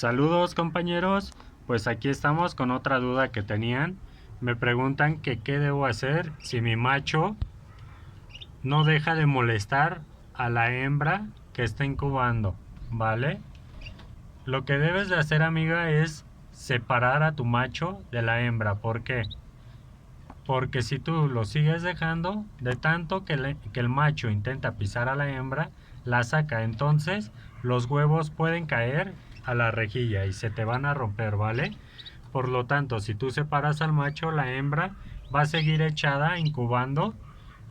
Saludos compañeros, pues aquí estamos con otra duda que tenían. Me preguntan que qué debo hacer si mi macho no deja de molestar a la hembra que está incubando, ¿vale? Lo que debes de hacer, amiga, es separar a tu macho de la hembra. ¿Por qué? Porque si tú lo sigues dejando, de tanto que el macho intenta pisar a la hembra, la saca. Entonces los huevos pueden caer a la rejilla y se te van a romper, ¿vale? Por lo tanto, si tú separas al macho, la hembra va a seguir echada, incubando,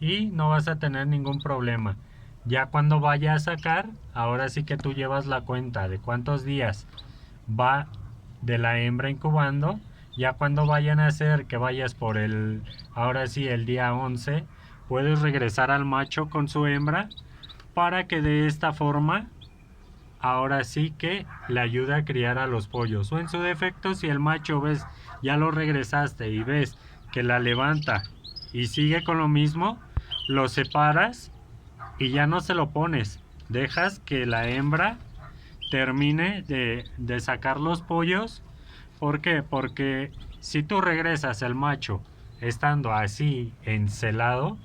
y no vas a tener ningún problema. Ya cuando vaya a sacar, ahora sí que tú llevas la cuenta de cuántos días va de la hembra incubando. Ya cuando vayan a hacer que vayas por ahora sí, el día 11, puedes regresar al macho con su hembra para que de esta forma ahora sí que le ayude a criar a los pollos. O en su defecto, si el macho ves, ya lo regresaste y ves que la levanta y sigue con lo mismo, lo separas y ya no se lo pones. Dejas que la hembra termine de sacar los pollos. ¿Por qué? Porque si tú regresas el macho estando así encelado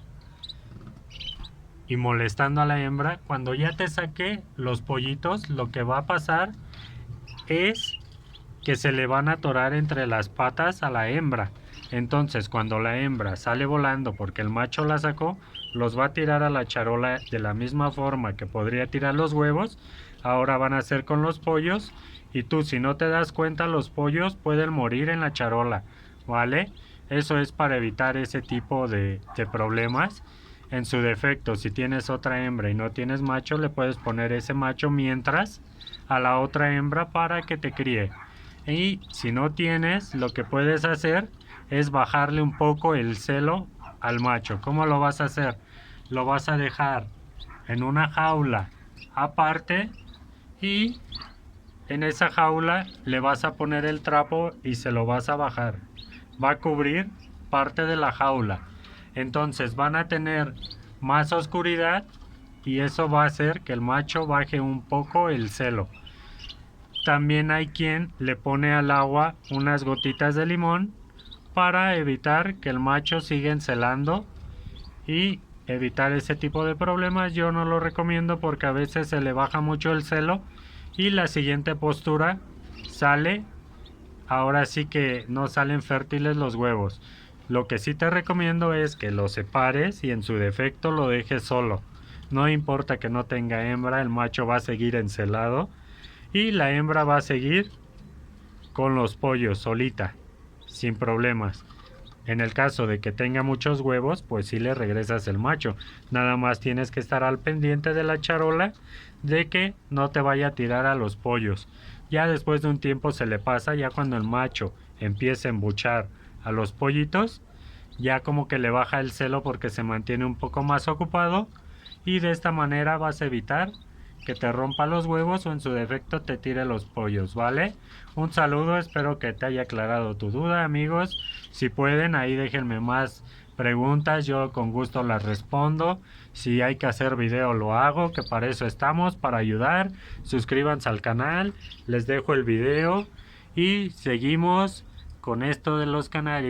y molestando a la hembra, cuando ya te saque los pollitos, lo que va a pasar es que se le van a atorar entre las patas a la hembra. Entonces, cuando la hembra sale volando porque el macho la sacó, los va a tirar a la charola de la misma forma que podría tirar los huevos. Ahora van a ser con los pollos y tú, si no te das cuenta, los pollos pueden morir en la charola, ¿vale? Eso es para evitar ese tipo de problemas. En su defecto, si tienes otra hembra y no tienes macho, le puedes poner ese macho mientras a la otra hembra para que te críe. Y si no tienes, lo que puedes hacer es bajarle un poco el celo al macho. ¿Cómo lo vas a hacer? Lo vas a dejar en una jaula aparte y en esa jaula le vas a poner el trapo y se lo vas a bajar. Va a cubrir parte de la jaula. Entonces van a tener más oscuridad y eso va a hacer que el macho baje un poco el celo. También hay quien le pone al agua unas gotitas de limón para evitar que el macho siga encelando y evitar ese tipo de problemas. Yo no lo recomiendo porque a veces se le baja mucho el celo y la siguiente postura sale, ahora sí que no salen fértiles los huevos. Lo que sí te recomiendo es que lo separes y en su defecto lo dejes solo. No importa que no tenga hembra, el macho va a seguir encelado y la hembra va a seguir con los pollos solita, sin problemas. En el caso de que tenga muchos huevos, pues sí le regresas el macho. Nada más tienes que estar al pendiente de la charola de que no te vaya a tirar a los pollos. Ya después de un tiempo se le pasa, ya cuando el macho empieza a embuchar a los pollitos, ya como que le baja el celo porque se mantiene un poco más ocupado y de esta manera vas a evitar que te rompa los huevos o en su defecto te tire los pollos, ¿vale? Un saludo, espero que te haya aclarado tu duda, amigos. Si pueden, ahí déjenme más preguntas, yo con gusto las respondo. Si hay que hacer video lo hago, que para eso estamos, para ayudar. Suscríbanse al canal, les dejo el video y seguimos con esto de los canales.